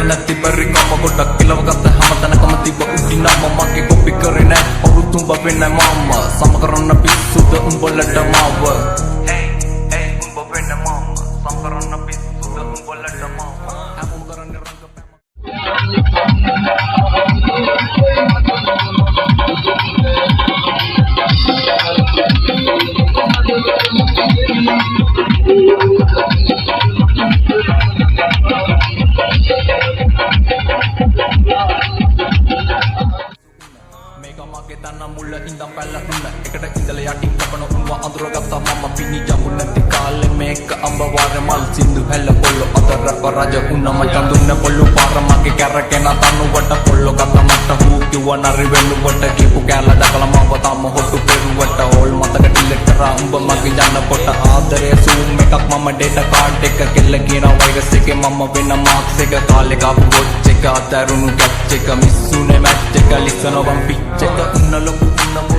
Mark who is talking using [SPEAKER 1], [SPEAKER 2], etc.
[SPEAKER 1] නැති බරි කම ගොඩක් කිලවගත්ත හැමතැනකම තිබ්බ උඩිනම මගේ කොපි කරේ නෑ අවුරුදු උඹ වෙන්න මම සම කරන්න පිස්සුද උඹලට මාව hey උඹ වෙන්න මම සම කරන්න පිස්සුද උඹලට මාව හැමෝම කරන්නේ රංගපෑම මගේ තන මුල ඉඳන් පැලුණ එකට ඉඳලා යටින් කපන උන්ව අඳුරගත්තා මම පිණි ජමු නැති කාලේ මේක අඹ වාර මල් සින්දු හැල පොල්ල අතර පරාජ උන්නම චඳුන්න පොල්ලු පාර මගේ කැරකෙන තනුවට පොල්ල ගත්ත මට හූ කිව්ව නරි වෙනුවට කීපු කැල දකලා මම තම හොටු පෙරුවට හෝල් මතක ඩිලීට් කරා උඹ මගේ යන්න පොට ආදරේ සූම් එකක් මම ඩේටා කාඩ් එක කෙල්ල කියන වෛරස් එකේ මම වෙන මාක්ස් එක කාලේ කාපු වොච් එක අතරුණු කැච් එක මිස්සුනේ මැච් එක ලිසන වම් පිච් එක උන්න ලොකු උන්න